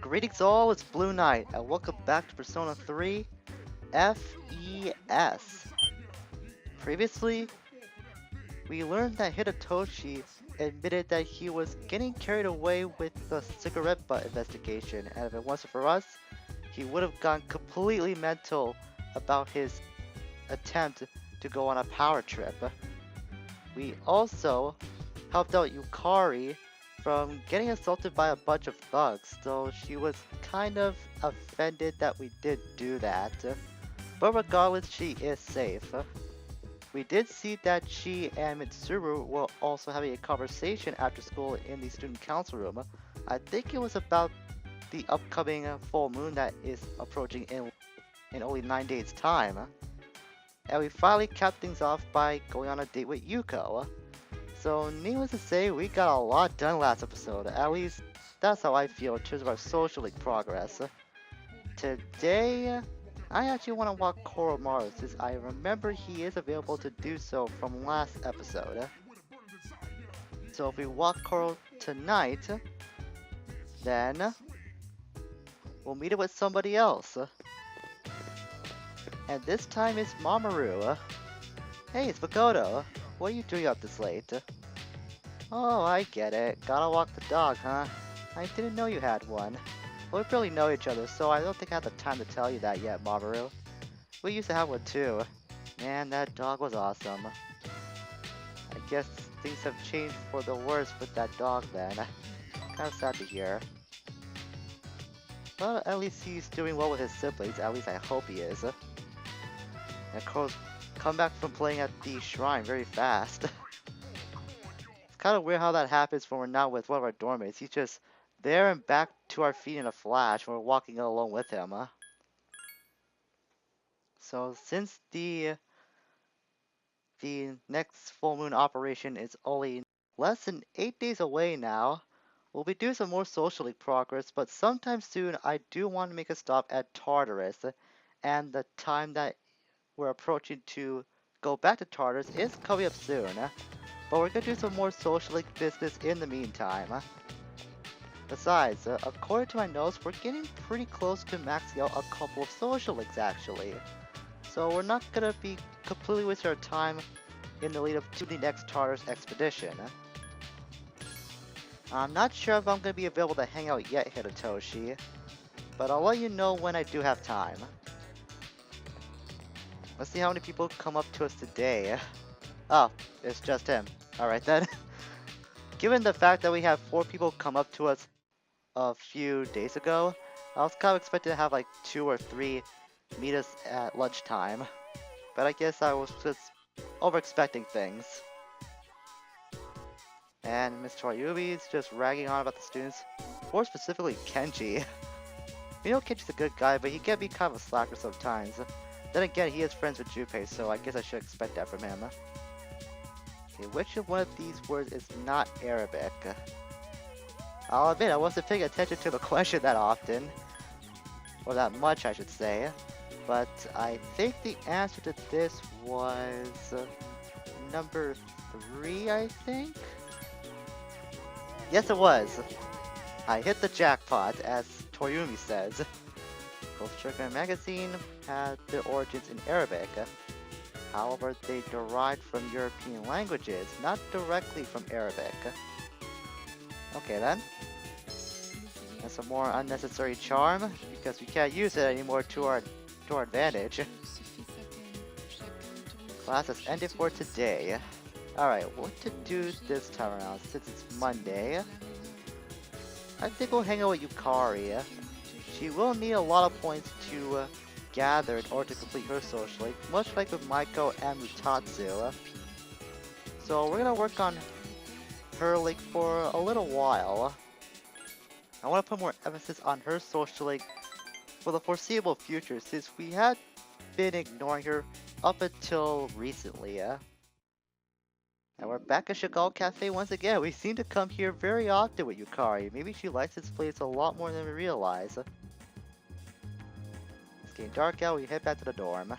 Greetings all, it's Blue Knight, and welcome back to Persona 3 FES. Previously, we learned that Hidetoshi admitted that he was getting carried away with the cigarette butt investigation, and if it wasn't for us, he would have gone completely mental about his attempt to go on a power trip. We also helped out Yukari from getting assaulted by a bunch of thugs, though she was kind of offended that we did do that. But regardless, she is safe. We did see that she and Mitsuru were also having a conversation after school in the student council room. I think it was about the upcoming full moon that is approaching in only 9 days' time. And we finally capped things off by going on a date with Yuko. So needless to say, we got a lot done last episode. At least that's how I feel in terms of our social league progress. Today, I actually want to walk Koromaru since I remember he is available to do so from last episode. So if we walk Koro tonight, then we'll meet it with somebody else. And this time it's Mamoru. Hey, it's Makoto. What are you doing up this late? Oh, I get it. Gotta walk the dog, huh? I didn't know you had one. We barely know each other, so I don't think I have the time to tell you that yet, Mamoru. We used to have one too. Man, that dog was awesome. I guess things have changed for the worse with that dog then. Kinda sad to hear. But at least he's doing well with his siblings, at least I hope he is. And Koro's come back from playing at the shrine very fast. It's kind of weird how that happens when we're not with one of our dormmates. He's just there and back to our feet in a flash when we're walking alone with him. So since the next full moon operation is only less than 8 days away now, we'll be doing some more social league progress, but sometime soon I do want to make a stop at Tartarus, and the time that we're approaching to go back to Tartarus is coming up soon. But we're gonna do some more social league business in the meantime. Besides, according to my notes, we're getting pretty close to maxing out a couple of social leagues actually. So we're not gonna be completely wasting our time in the lead up to the next Tartarus expedition. I'm not sure if I'm gonna be available to hang out yet, Hidetoshi, but I'll let you know when I do have time. Let's see how many people come up to us today. Oh, it's just him. Alright then. Given the fact that we have 4 people come up to us a few days ago, I was kind of expecting to have like 2 or 3 meet us at lunchtime. But I guess I was just over-expecting things. And Miss Toryubi is just ragging on about the students, more specifically Kenji. We know Kenji's a good guy, but he can be kind of a slacker sometimes. Then again, he is friends with Junpei, so I guess I should expect that from him. Okay, which of one of these words is not Arabic? I'll admit, I wasn't paying attention to the question that often. Or that much, I should say. But I think the answer to this was number 3, I think? Yes, it was. I hit the jackpot, as Toryumi says. Ghost Trigger magazine had their origins in Arabic. However, they derived from European languages, not directly from Arabic. Okay then. That's a more unnecessary charm, because we can't use it anymore to our advantage. Class has ended for today. Alright, what to do this time around, since it's Monday? I think we'll hang out with Yukari. She will need a lot of points to gather in order to complete her social league, much like with Maiko and Mutatsu. So we're gonna work on her league for a little while. I want to put more emphasis on her social league for the foreseeable future, since we had been ignoring her up until recently. And we're back at Chagall Cafe once again. We seem to come here very often with Yukari. Maybe she likes this place a lot more than we realize. It's getting dark out, we head back to the dorm.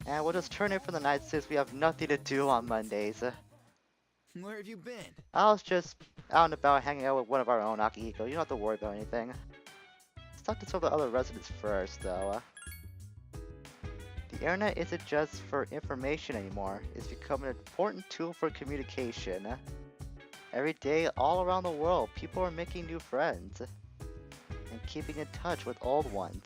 And we'll just turn in for the night since we have nothing to do on Mondays. Where have you been? I was just out and about hanging out with one of our own, Akihiko. You don't have to worry about anything. Let's talk to some of the other residents first, though. The internet isn't just for information anymore. It's become an important tool for communication. Every day, all around the world, people are making new friends and keeping in touch with old ones.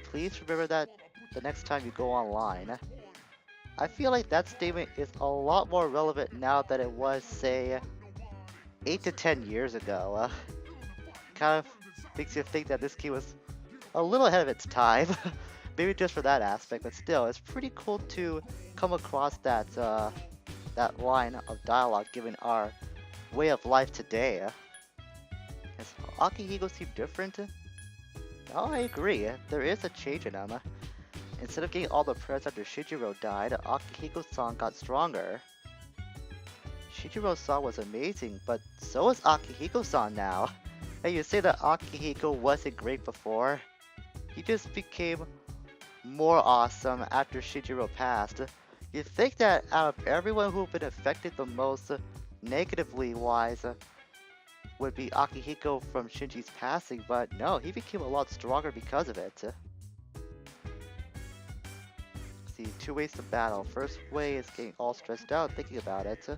Please remember that the next time you go online. I feel like that statement is a lot more relevant now than it was, say, 8 to 10 years ago. Kind of makes you think that this game was a little ahead of its time. Maybe just for that aspect, but still, it's pretty cool to come across that that line of dialogue given our way of life today. Does Akihiko seem different? Oh, I agree. There is a change in him. Instead of getting all the prayers after Shijiro died, Akihiko-san got stronger. Shijiro-san was amazing, but so is Akihiko-san now. And you say that Akihiko wasn't great before. He just became more awesome after Shijiro passed. You'd think that out of everyone who've been affected the most negatively wise would be Akihiko from Shinji's passing, but no, he became a lot stronger because of it. See, 2 ways to battle. First way is getting all stressed out thinking about it.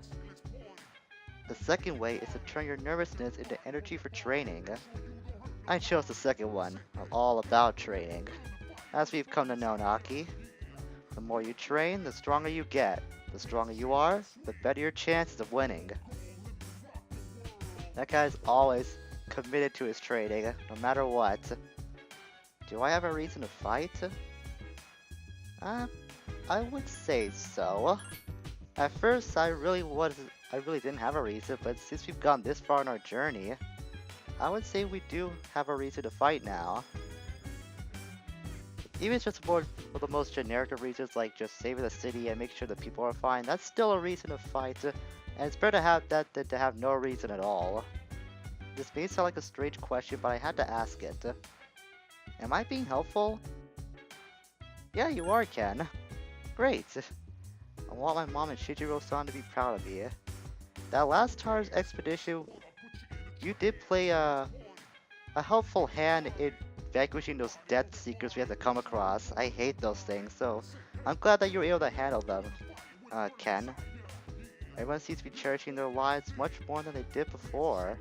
The second way is to turn your nervousness into energy for training. I chose the second one. I'm all about training. As we've come to know, Naki, the more you train, the stronger you get. The stronger you are, the better your chances of winning. That guy's always committed to his training, no matter what. Do I have a reason to fight? I would say so. At first, I really didn't have a reason, but since we've gone this far in our journey, I would say we do have a reason to fight now. Even if it's just more for the most generic of reasons, like just saving the city and making sure the people are fine, that's still a reason to fight, and it's better to have that than to have no reason at all. This may sound like a strange question, but I had to ask it. Am I being helpful? Yeah, you are, Ken. Great. I want my mom and Shijiro-san to be proud of me. That last TARS expedition, you did play a helpful hand in vanquishing those death seekers we had to come across. I hate those things, so I'm glad that you were able to handle them, Ken. Everyone seems to be cherishing their lives much more than they did before.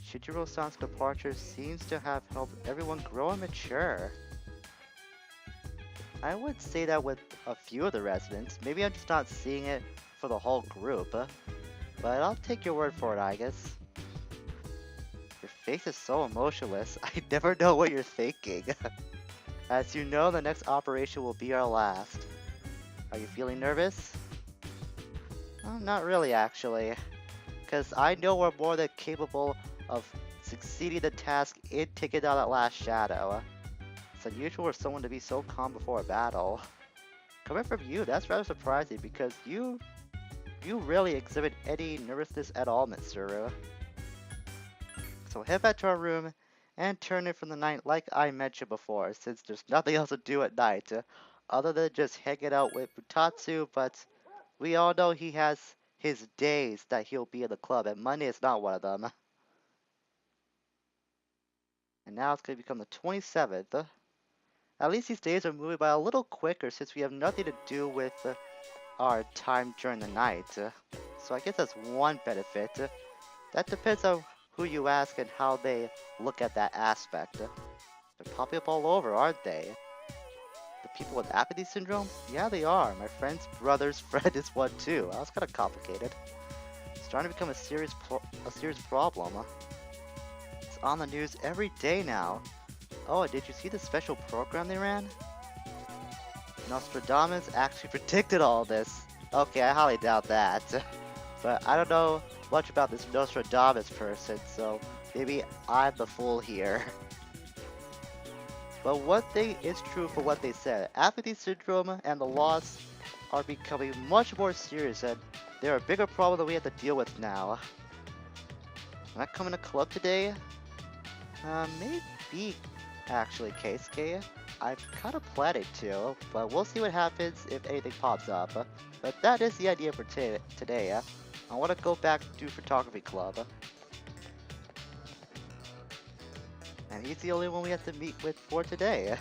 Shijiro-san's departure seems to have helped everyone grow and mature. I would say that with a few of the residents. Maybe I'm just not seeing it for the whole group, but I'll take your word for it, I guess. Your face is so emotionless. I never know what you're thinking. As you know, the next operation will be our last. Are you feeling nervous? Well, not really, actually. Because I know we're more than capable of succeeding the task in taking down that last shadow. It's unusual for someone to be so calm before a battle. Coming from you, that's rather surprising because you rarely exhibit any nervousness at all, Mitsuru. So head back to our room and turn in from the night like I mentioned before, since there's nothing else to do at night other than just hanging out with Butatsu, but we all know he has his days that he'll be in the club, and Monday is not one of them. And now it's going to become the 27th. At least these days are moving by a little quicker since we have nothing to do with our time during the night. So I guess that's one benefit. That depends on who you ask and how they look at that aspect. They're popping up all over, aren't they? The people with apathy syndrome? Yeah, they are. My friend's brother's friend is one too. That's kind of complicated. It's starting to become a serious problem. It's on the news every day now. Oh, did you see the special program they ran? Nostradamus actually predicted all this. Okay, I highly doubt that. But I don't know much about this Nostradamus person, so maybe I'm the fool here. But one thing is true for what they said. Apathy syndrome and the loss are becoming much more serious, and they're a bigger problem that we have to deal with now. Am I coming to club today? Maybe, actually, Keisuke. I'm kind of planning to, but we'll see what happens if anything pops up. But that is the idea for today. I want to go back to photography club. And he's the only one we have to meet with for today.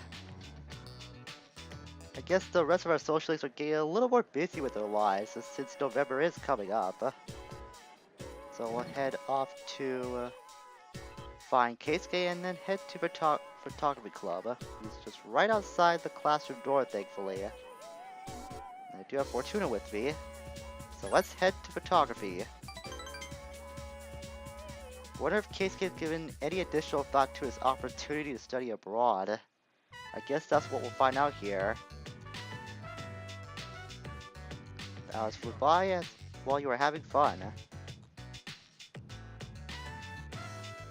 I guess the rest of our socialists are getting a little more busy with their lives since November is coming up. So we'll head off to find Keisuke and then head to photography club. He's just right outside the classroom door, thankfully. I do have Fortuna with me, so let's head to photography. Wonder if Keisuke has given any additional thought to his opportunity to study abroad. I guess that's what we'll find out here. The hours flew by while you were having fun.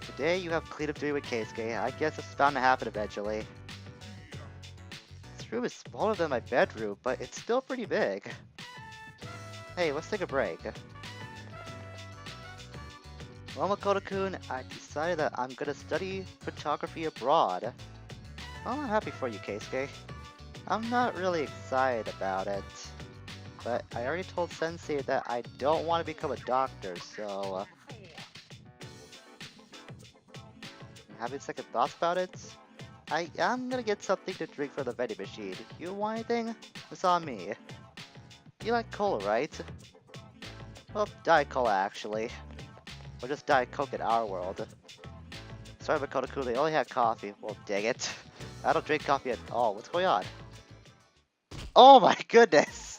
Today you have cleanup duty with Keisuke. I guess it's bound to happen eventually. This room is smaller than my bedroom, but it's still pretty big. Hey, let's take a break. Well, Makoto-kun, I decided that I'm gonna study photography abroad. Well, I'm happy for you, Keisuke. I'm not really excited about it, but I already told Sensei that I don't want to become a doctor, so... having second thoughts about it? I'm gonna get something to drink from the vending machine. You want anything? It's on me. You like cola, right? Well, Diet Cola, actually. Or just Diet Coke in our world. Sorry, Makoto-kun, they only had coffee. Well, dang it. I don't drink coffee at all. What's going on? Oh my goodness!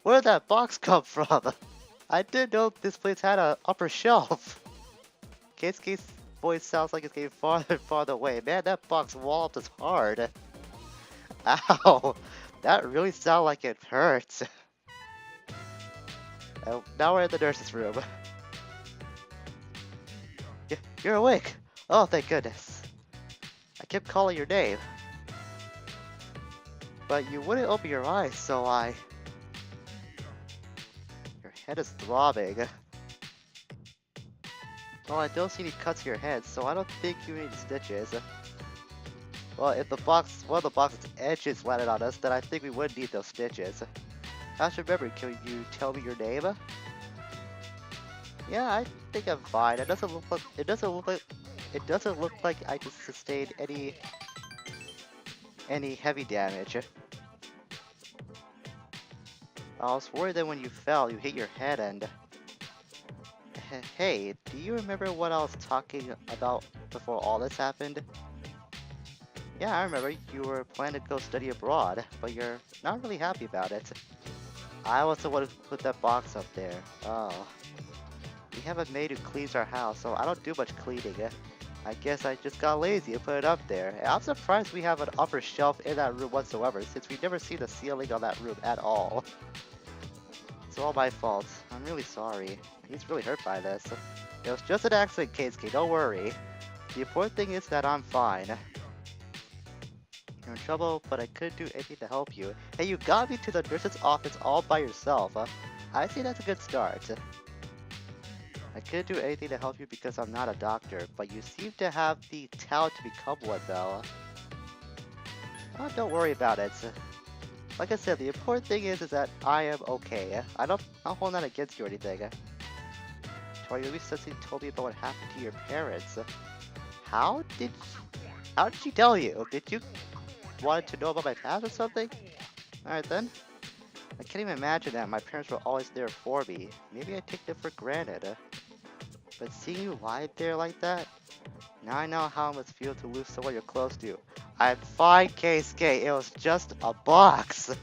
Where did that box come from? I didn't know this place had an upper shelf. Keisuke's voice sounds like it's getting farther and farther away. Man, that box walloped us hard. Ow! That really sounded like it hurts. Now we're in the nurse's room. You're awake! Oh, thank goodness. I kept calling your name. But you wouldn't open your eyes, so I... Your head is throbbing. Well, I don't see any cuts to your head, so I don't think you need stitches. Well, if one of the box's edges landed on us, then I think we would need those stitches. How's your memory? Can you tell me your name? Yeah, I think I'm fine. It doesn't look like I just sustained any heavy damage. I was worried that when you fell, you hit your head and... Hey, do you remember what I was talking about before all this happened? Yeah, I remember. You were planning to go study abroad, but you're not really happy about it. I was the one who put that box up there. Oh. We have a maid who cleans our house, so I don't do much cleaning. I guess I just got lazy and put it up there. And I'm surprised we have an upper shelf in that room whatsoever, since we've never seen the ceiling on that room at all. It's all my fault. I'm really sorry. He's really hurt by this. It was just an accident, Keisuke, don't worry. The important thing is that I'm fine. You're in trouble, but I couldn't do anything to help you. Hey, you got me to the nurse's office all by yourself. I think that's a good start. I couldn't do anything to help you because I'm not a doctor, but you seem to have the talent to become one, though. Oh, don't worry about it. Like I said, the important thing is that I am okay. I'm not holding that against you or anything. Toriumi Sensei told me about what happened to your parents. How did she tell you? Did you want to know about my past or something? Alright then. I can't even imagine that. My parents were always there for me. Maybe I take them for granted. But seeing you lie there like that, now I know how it must feel to lose someone you're close to. I'm fine, Keisuke. It was just a box.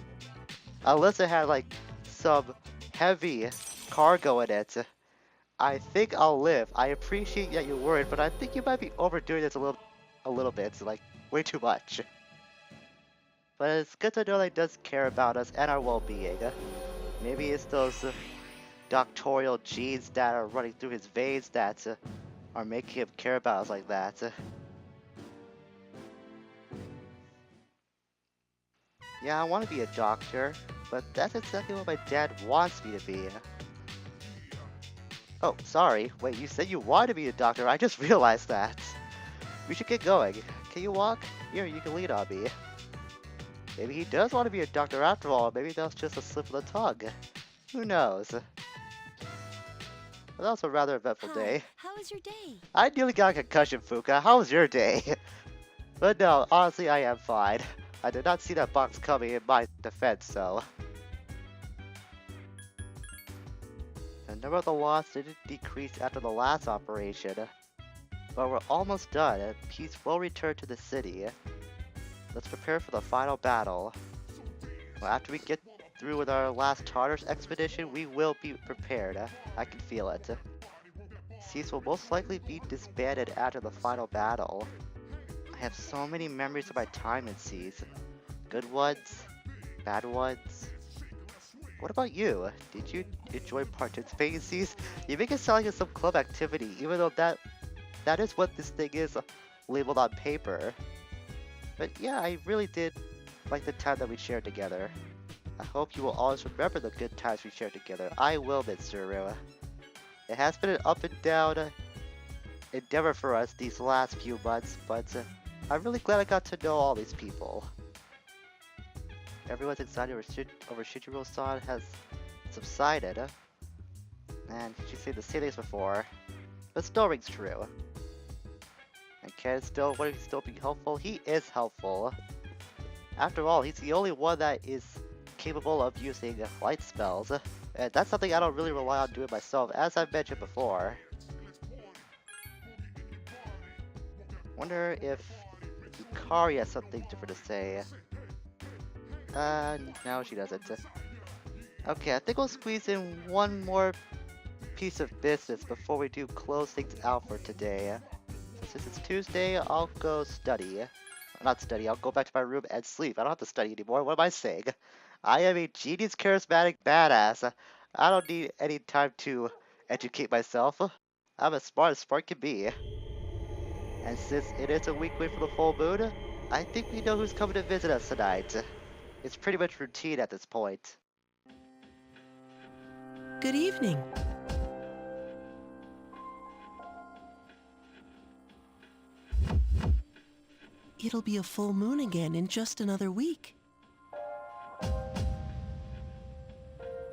Unless it had like some heavy cargo in it. I think I'll live. I appreciate that you're worried, but I think you might be overdoing this a little bit, like way too much. But it's good to know that he does care about us and our well-being. Maybe it's those doctorial genes that are running through his veins that are making him care about us like that. Yeah, I want to be a doctor, but that's exactly what my dad wants me to be. Oh, sorry. Wait, you said you wanted to be a doctor. I just realized that. We should get going. Can you walk? Here, you can lean on me. Maybe he does want to be a doctor after all. Maybe that was just a slip of the tongue. Who knows? but that was a rather eventful Hi, day. how was your day? I nearly got a concussion, Fuka. How was your day? But no, honestly, I am fine. I did not see that box coming in my defense, so. The number of the loss didn't decrease after the last operation, but we're almost done and peace will return to the city. Let's prepare for the final battle. Well, after we get through with our last Tartarus expedition, we will be prepared. I can feel it. Cease will most likely be disbanded after the final battle. I have so many memories of my time in Cease. Good ones, bad ones. What about you? Did you enjoy participating in Cease? You make it sound like it's some club activity, even though that is what this thing is labeled on paper. But yeah, I really did like the time that we shared together. I hope you will always remember the good times we shared together. I will, Mitsuru. It has been an up and down endeavor for us these last few months, but I'm really glad I got to know all these people. Everyone's anxiety over Shichiro-san has subsided, and she said the same things before, but still rings true. And Ken still, would he still be helpful? He is helpful. After all, he's the only one that is capable of using light spells, and that's something I don't really rely on doing myself, as I've mentioned before. Wonder if Yukari has something different to say. No, she doesn't. Okay, I think we'll squeeze in one more piece of business before we do close things out for today. Since it's Tuesday, I'll go study. Not study, I'll go back to my room and sleep. I don't have to study anymore. What am I saying? I am a genius, charismatic badass. I don't need any time to educate myself. I'm as smart can be. And since it is a week away from the full moon, I think we know who's coming to visit us tonight. It's pretty much routine at this point. Good evening. It'll be a full moon again in just another week.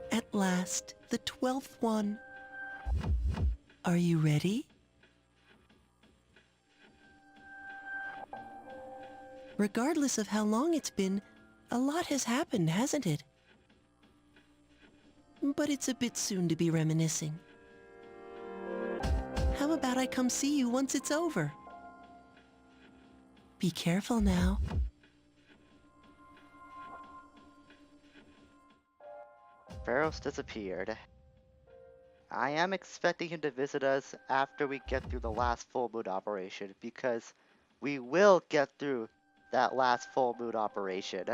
At last, the 12th one. Are you ready? Regardless of how long it's been, a lot has happened, hasn't it? But it's a bit soon to be reminiscing. How about I come see you once it's over? Be careful now. Pharaoh's disappeared. I am expecting him to visit us after we get through the last full moon operation, because we will get through that last full moon operation.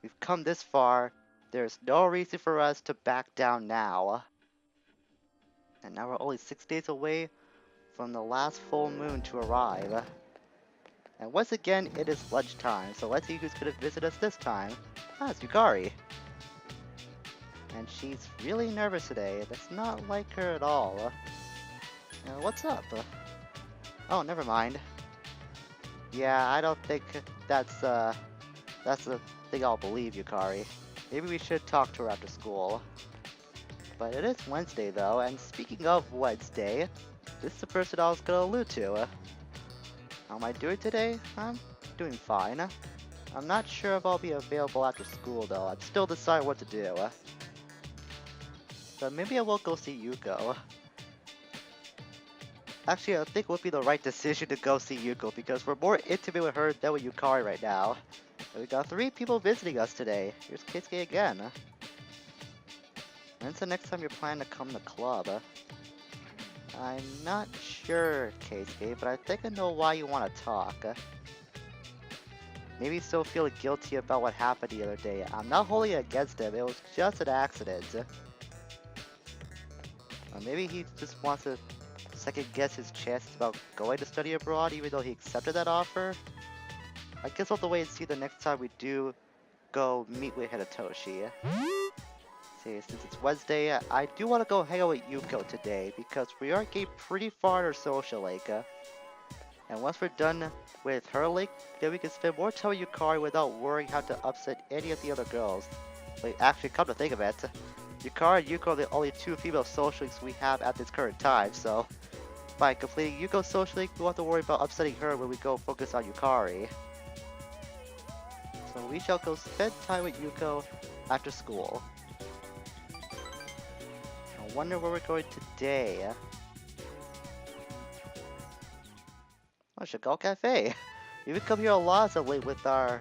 We've come this far, there's no reason for us to back down now. And now we're only 6 days away from the last full moon to arrive. And once again, it is lunchtime, so let's see who's gonna visit us this time. Ah, it's Yukari. And she's really nervous today. That's not like her at all. What's up? Oh, never mind. Yeah, I don't think that's the thing I'll believe, Yukari. Maybe we should talk to her after school. But it is Wednesday though, and speaking of Wednesday, this is the person I was gonna allude to. How am I doing today? I'm doing fine. I'm not sure if I'll be available after school though. I'm still deciding what to do. But maybe I will go see Yuko. Actually, I think it would be the right decision to go see Yuko because we're more intimate with her than with Yukari right now. And we got 3 people visiting us today. Here's Keisuke again. When's the next time you're planning to come to club? I'm not sure, Keisuke, but I think I know why you want to talk. Maybe he's still feeling guilty about what happened the other day. I'm not holding it against him, it was just an accident. Or maybe he just wants to second guess his chances about going to study abroad even though he accepted that offer. I guess we'll have to wait and see the next time we do go meet with Hidetoshi. See, since it's Wednesday, I do want to go hang out with Yuko today because we are getting pretty far in our social link. And once we're done with her link, then we can spend more time with Yukari without worrying how to upset any of the other girls. Wait, actually, come to think of it, Yukari and Yuko are the only two female social links we have at this current time, so by completing Yuko's social link, we won't have to worry about upsetting her when we go focus on Yukari. So we shall go spend time with Yuko after school. I wonder where we're going today. Oh, Chagall Cafe. We've come here a lot of late with our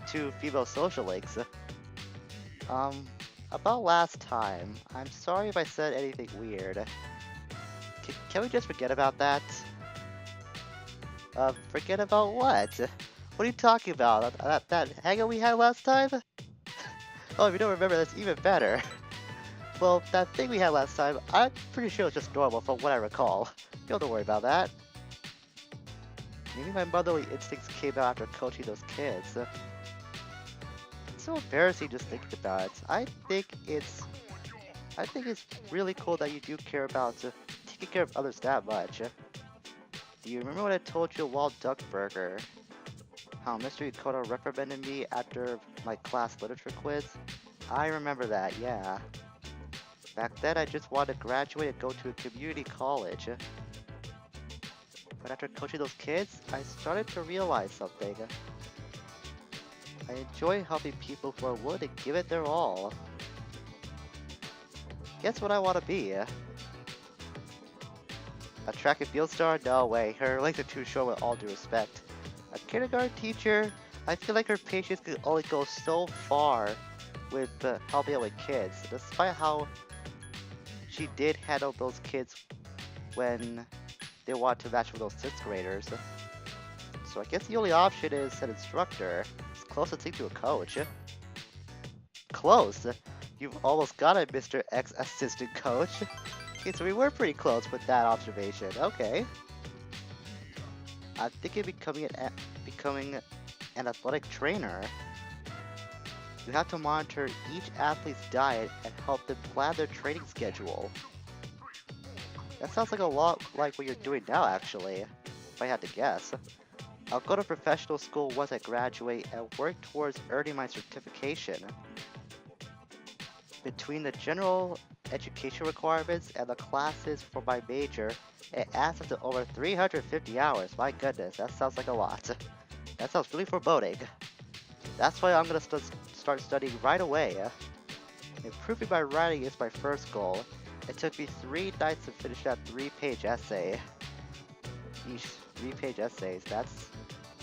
two female social links. About last time, I'm sorry if I said anything weird. Can we just forget about that? Forget about what? What are you talking about? That hangout we had last time? Oh, if you don't remember, that's even better. Well, that thing we had last time, I'm pretty sure it was just normal from what I recall. You don't have to worry about that. Maybe my motherly instincts came out after coaching those kids. It's so embarrassing just thinking about it. I think it's really cool that you do care about taking care of others that much. Do you remember what I told you at Wild Duck Burger? How Mr. Yukoto reprimanded me after my class literature quiz? I remember that, yeah. Back then I just wanted to graduate and go to a community college. But after coaching those kids, I started to realize something. I enjoy helping people who are willing to give it their all. Guess what I want to be? A track and field star? No way, her legs are too short with all due respect. A kindergarten teacher? I feel like her patience can only go so far with helping out with kids, despite how she did handle those kids when they want to match with those 6th graders. So I guess the only option is an instructor. It's closest thing to a coach. Close? You've almost got it, Mr. Ex-Assistant Coach. Okay, so we were pretty close with that observation. Okay. I'm thinking becoming an athletic trainer. You have to monitor each athlete's diet and help them plan their training schedule. That sounds like a lot like what you're doing now, actually, if I had to guess. I'll go to professional school once I graduate and work towards earning my certification. Between the general education requirements and the classes for my major, it adds up to over 350 hours. My goodness, that sounds like a lot. That sounds really foreboding. That's why I'm gonna start studying right away. Improving my writing is my first goal. It took me 3 nights to finish that 3-page essay. Eesh, 3-page essays.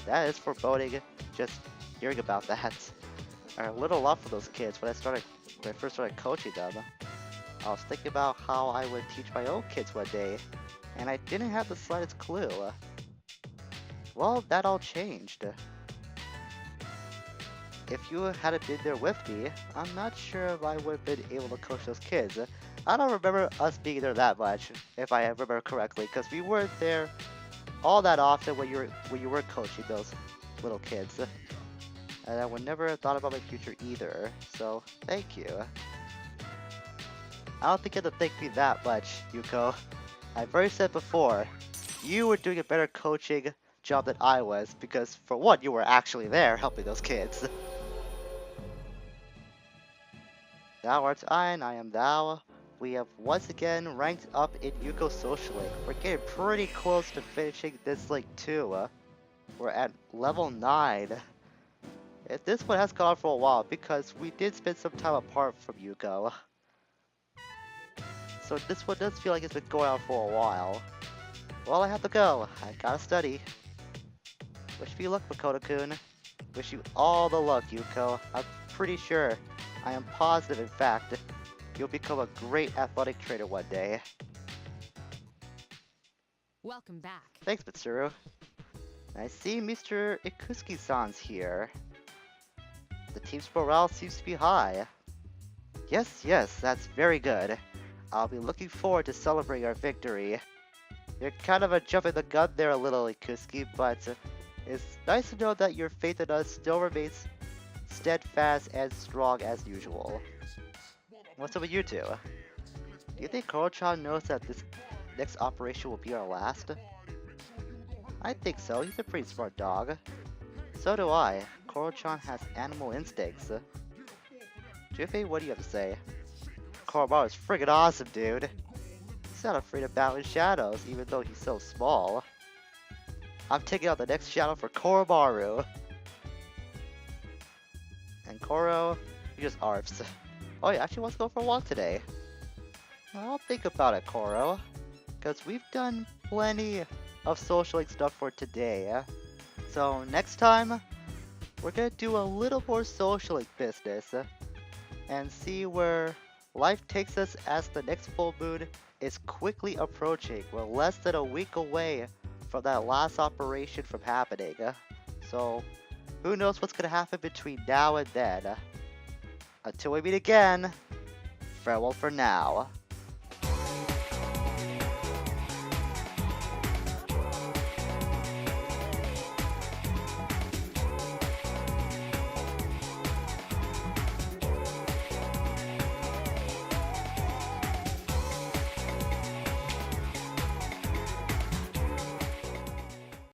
That is foreboding. Just hearing about that. I learned a lot from those kids when I first started coaching them. I was thinking about how I would teach my own kids one day, and I didn't have the slightest clue. Well, that all changed. If you hadn't been there with me, I'm not sure if I would have been able to coach those kids. I don't remember us being there that much, if I remember correctly, because we weren't there all that often when you were coaching those little kids. And I would never have thought about my future either, so thank you. I don't think you have to thank me that much, Yuko. I've already said before, you were doing a better coaching job than I was, because for one, you were actually there helping those kids. Thou art I, and I am thou. We have once again ranked up in Yuko's social link. We're getting pretty close to finishing this link too. We're at level 9. This one has gone on for a while because we did spend some time apart from Yuko. So this one does feel like it's been going on for a while. Well, I have to go. I gotta study. Wish me luck, Makoto-kun. Wish you all the luck, Yuko. I'm pretty sure, I am positive in fact, you'll become a great athletic trainer one day. Welcome back. Thanks, Mitsuru. I see Mr. Ikusuki-san's here. The team's morale seems to be high. Yes, that's very good. I'll be looking forward to celebrating our victory. You're kind of a jumping the gun there a little, Ikusuki, but it's nice to know that your faith in us still remains steadfast and strong as usual. What's up with you two? Do you think Koro-chan knows that this next operation will be our last? I think so, he's a pretty smart dog. So do I. Koro-chan has animal instincts. Jiffy, what do you have to say? Koromaru is friggin' awesome, dude. He's not afraid of battling shadows, even though he's so small. I'm taking out the next shadow for Koromaru. And Koro, he just arfs. Oh, he actually wants to go for a walk today. I'll think about it, Koro. Because we've done plenty of socialing stuff for today. So next time, we're going to do a little more socialing business. And see where life takes us as the next full moon is quickly approaching. We're less than a week away from that last operation from happening. So who knows what's going to happen between now and then. Until we meet again, farewell for now.